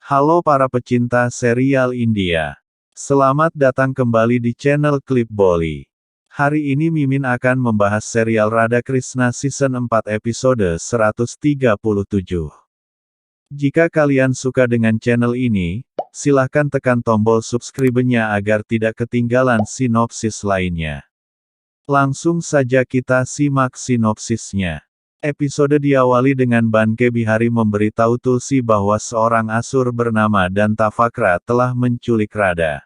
Halo para pecinta serial India. Selamat datang kembali di channel Klip Bolly. Hari ini Mimin akan membahas serial Radha Krishna Season 4 episode 137. Jika kalian suka dengan channel ini, silahkan tekan tombol subscribe-nya agar tidak ketinggalan sinopsis lainnya. Langsung saja kita simak sinopsisnya. Episode diawali dengan Banke Bihari memberitahu Tulsi bahwa seorang asur bernama Dantavakra telah menculik Radha.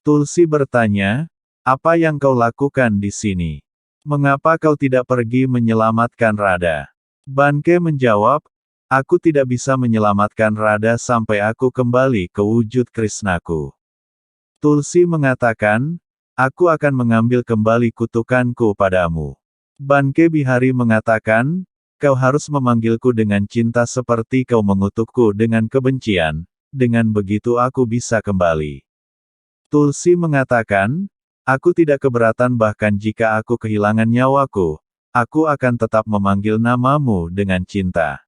Tulsi bertanya, "Apa yang kau lakukan di sini? Mengapa kau tidak pergi menyelamatkan Radha?" Banke menjawab, "Aku tidak bisa menyelamatkan Radha sampai aku kembali ke wujud Krishnaku." Tulsi mengatakan, "Aku akan mengambil kembali kutukanku padamu." Banke Bihari mengatakan, "Kau harus memanggilku dengan cinta seperti kau mengutukku dengan kebencian, dengan begitu aku bisa kembali." Tulsi mengatakan, "Aku tidak keberatan bahkan jika aku kehilangan nyawaku, aku akan tetap memanggil namamu dengan cinta."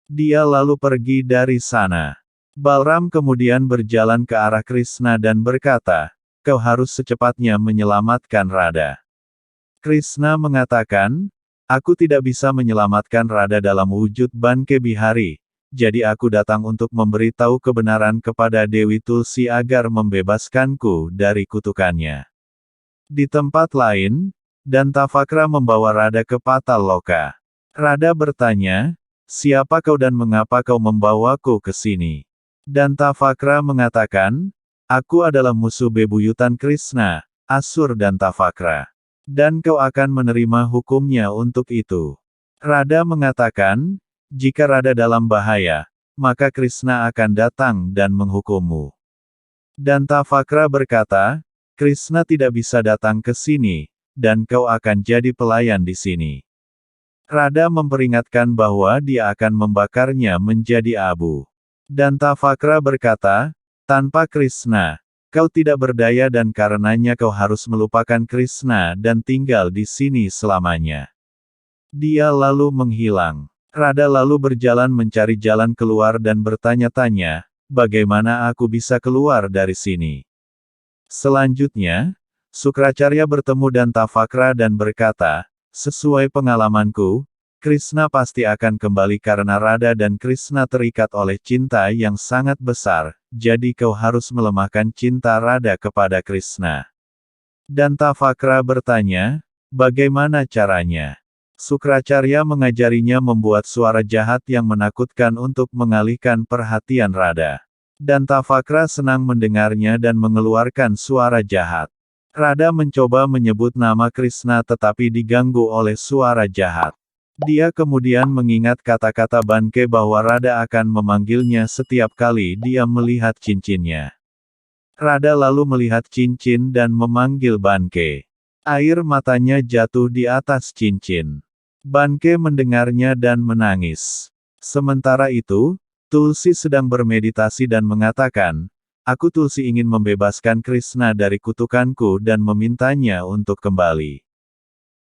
Dia lalu pergi dari sana. Balram kemudian berjalan ke arah Krishna dan berkata, "Kau harus secepatnya menyelamatkan Radha." Krishna mengatakan, "Aku tidak bisa menyelamatkan Radha dalam wujud Banke Bihari, jadi aku datang untuk memberitahu kebenaran kepada Dewi Tulsi agar membebaskanku dari kutukannya." Di tempat lain, Dantavakra membawa Radha ke Patal Loka. Radha bertanya, "Siapa kau dan mengapa kau membawaku ke sini?" Dantavakra mengatakan, "Aku adalah musuh bebuyutan Krishna, Asur Dantavakra. Dan kau akan menerima hukumnya untuk itu." Radha mengatakan, "Jika Radha dalam bahaya, maka Krishna akan datang dan menghukummu." Dantavakra berkata, "Krishna tidak bisa datang ke sini, dan kau akan jadi pelayan di sini." Radha memperingatkan bahwa dia akan membakarnya menjadi abu. Dantavakra berkata, "Tanpa Krishna, kau tidak berdaya dan karenanya kau harus melupakan Krishna dan tinggal di sini selamanya." Dia lalu menghilang. Radha lalu berjalan mencari jalan keluar dan bertanya-tanya, "Bagaimana aku bisa keluar dari sini?" Selanjutnya, Sukracarya bertemu Dantavakra dan berkata, "Sesuai pengalamanku, Krishna pasti akan kembali karena Radha dan Krishna terikat oleh cinta yang sangat besar, jadi kau harus melemahkan cinta Radha kepada Krishna." Dantavakra bertanya, "Bagaimana caranya?" Sukracarya mengajarinya membuat suara jahat yang menakutkan untuk mengalihkan perhatian Radha. Dantavakra senang mendengarnya dan mengeluarkan suara jahat. Radha mencoba menyebut nama Krishna tetapi diganggu oleh suara jahat. Dia kemudian mengingat kata-kata Banke bahwa Radha akan memanggilnya setiap kali dia melihat cincinnya. Radha lalu melihat cincin dan memanggil Banke. Air matanya jatuh di atas cincin. Banke mendengarnya dan menangis. Sementara itu, Tulsi sedang bermeditasi dan mengatakan, "Aku Tulsi ingin membebaskan Krishna dari kutukanku dan memintanya untuk kembali."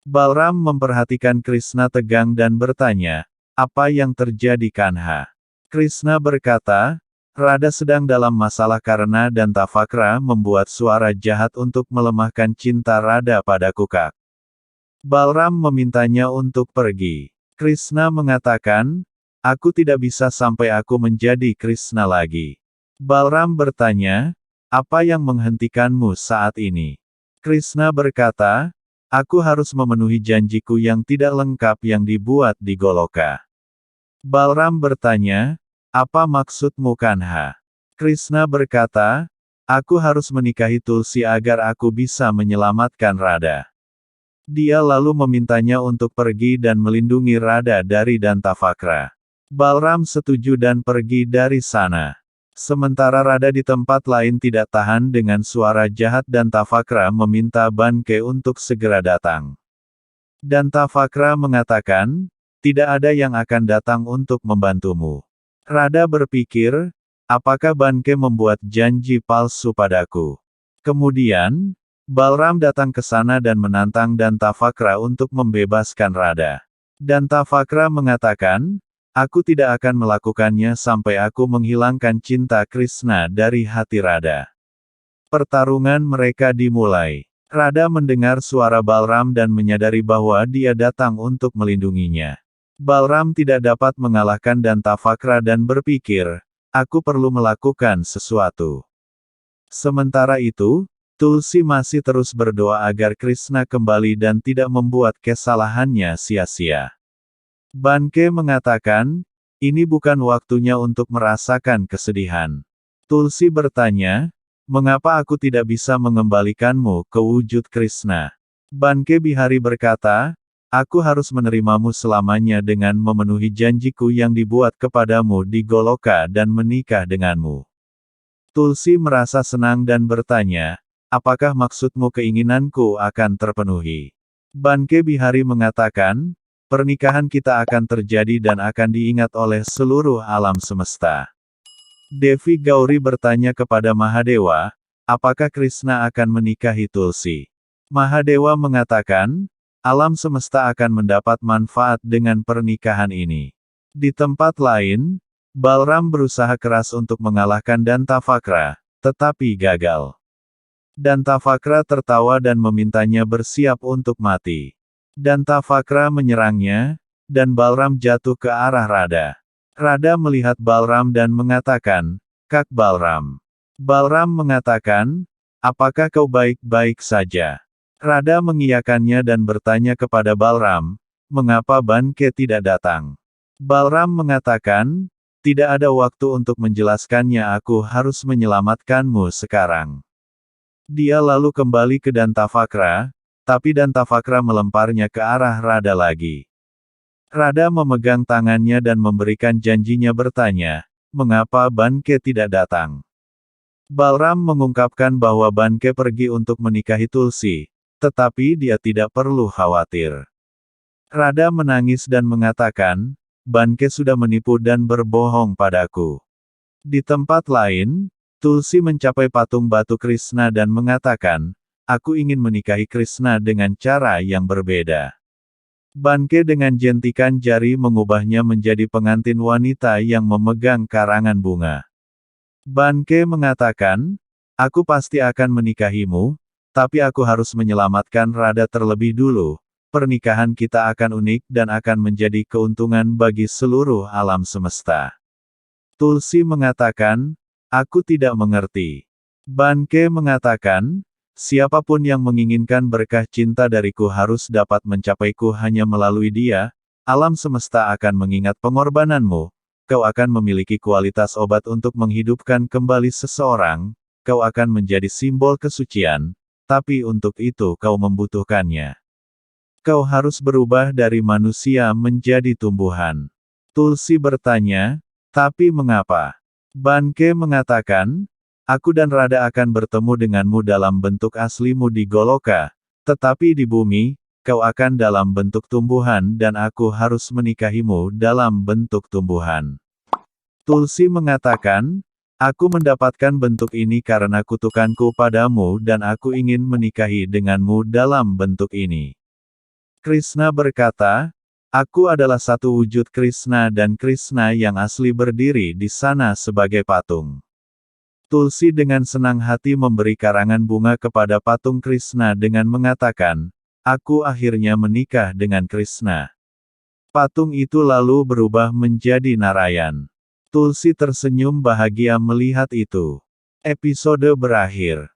Balram memperhatikan Krishna tegang dan bertanya, "Apa yang terjadi Kanha?" Krishna berkata, "Radha sedang dalam masalah karena Dantavakra membuat suara jahat untuk melemahkan cinta Radha pada Kukak." Balram memintanya untuk pergi. Krishna mengatakan, "Aku tidak bisa sampai aku menjadi Krishna lagi." Balram bertanya, "Apa yang menghentikanmu saat ini?" Krishna berkata, "Aku harus memenuhi janjiku yang tidak lengkap yang dibuat di Goloka." Balram bertanya, "Apa maksudmu Kanha?" Krishna berkata, "Aku harus menikahi Tulsi agar aku bisa menyelamatkan Radha." Dia lalu memintanya untuk pergi dan melindungi Radha dari Dantavakra. Balram setuju dan pergi dari sana. Sementara Radha di tempat lain tidak tahan dengan suara jahat Dantavakra meminta Banke untuk segera datang. Dantavakra mengatakan, "Tidak ada yang akan datang untuk membantumu." Radha berpikir, apakah Banke membuat janji palsu padaku? Kemudian, Balram datang ke sana dan menantang Dantavakra untuk membebaskan Radha. Dantavakra mengatakan, Aku tidak akan melakukannya sampai aku menghilangkan cinta Krishna dari hati Radha. Pertarungan mereka dimulai. Radha mendengar suara Balram dan menyadari bahwa dia datang untuk melindunginya. Balram tidak dapat mengalahkan Dantavakra dan berpikir, aku perlu melakukan sesuatu. Sementara itu, Tulsi masih terus berdoa agar Krishna kembali dan tidak membuat kesalahannya sia-sia. Banke mengatakan, ini bukan waktunya untuk merasakan kesedihan. Tulsi bertanya, mengapa aku tidak bisa mengembalikanmu ke wujud Krishna? Banke Bihari berkata, aku harus menerimamu selamanya dengan memenuhi janjiku yang dibuat kepadamu di Goloka dan menikah denganmu. Tulsi merasa senang dan bertanya, apakah maksudmu keinginanku akan terpenuhi? Banke Bihari mengatakan, pernikahan kita akan terjadi dan akan diingat oleh seluruh alam semesta. Devi Gauri bertanya kepada Mahadewa, apakah Krishna akan menikahi Tulsi? Mahadewa mengatakan, alam semesta akan mendapat manfaat dengan pernikahan ini. Di tempat lain, Balram berusaha keras untuk mengalahkan Dantavakra, tetapi gagal. Dantavakra tertawa dan memintanya bersiap untuk mati. Dantavakra menyerangnya, dan Balram jatuh ke arah Radha. Radha melihat Balram dan mengatakan, Kak Balram. Balram mengatakan, apakah kau baik-baik saja? Radha mengiyakannya dan bertanya kepada Balram, mengapa Banke tidak datang? Balram mengatakan, tidak ada waktu untuk menjelaskannya, aku harus menyelamatkanmu sekarang. Dia lalu kembali ke Dantavakra, tapi Dantavakra melemparnya ke arah Radha lagi. Radha memegang tangannya dan memberikan janjinya bertanya, mengapa Banke tidak datang? Balram mengungkapkan bahwa Banke pergi untuk menikahi Tulsi, tetapi dia tidak perlu khawatir. Radha menangis dan mengatakan, Banke sudah menipu dan berbohong padaku. Di tempat lain, Tulsi mencapai patung batu Krishna dan mengatakan, aku ingin menikahi Krishna dengan cara yang berbeda. Banke dengan jentikan jari mengubahnya menjadi pengantin wanita yang memegang karangan bunga. Banke mengatakan, aku pasti akan menikahimu, tapi aku harus menyelamatkan Radha terlebih dulu. Pernikahan kita akan unik dan akan menjadi keuntungan bagi seluruh alam semesta. Tulsi mengatakan, aku tidak mengerti. Banke mengatakan, siapapun yang menginginkan berkah cinta dariku harus dapat mencapaiku hanya melalui dia, alam semesta akan mengingat pengorbananmu, kau akan memiliki kualitas obat untuk menghidupkan kembali seseorang, kau akan menjadi simbol kesucian, tapi untuk itu kau membutuhkannya. Kau harus berubah dari manusia menjadi tumbuhan. Tulsi bertanya, tapi mengapa? Banke mengatakan, aku dan Radha akan bertemu denganmu dalam bentuk aslimu di Goloka, tetapi di bumi, kau akan dalam bentuk tumbuhan dan aku harus menikahimu dalam bentuk tumbuhan. Tulsi mengatakan, aku mendapatkan bentuk ini karena kutukanku padamu dan aku ingin menikahi denganmu dalam bentuk ini. Krishna berkata, aku adalah satu wujud Krishna dan Krishna yang asli berdiri di sana sebagai patung. Tulsi dengan senang hati memberi karangan bunga kepada patung Krishna dengan mengatakan, aku akhirnya menikah dengan Krishna. Patung itu lalu berubah menjadi Narayan. Tulsi tersenyum bahagia melihat itu. Episode berakhir.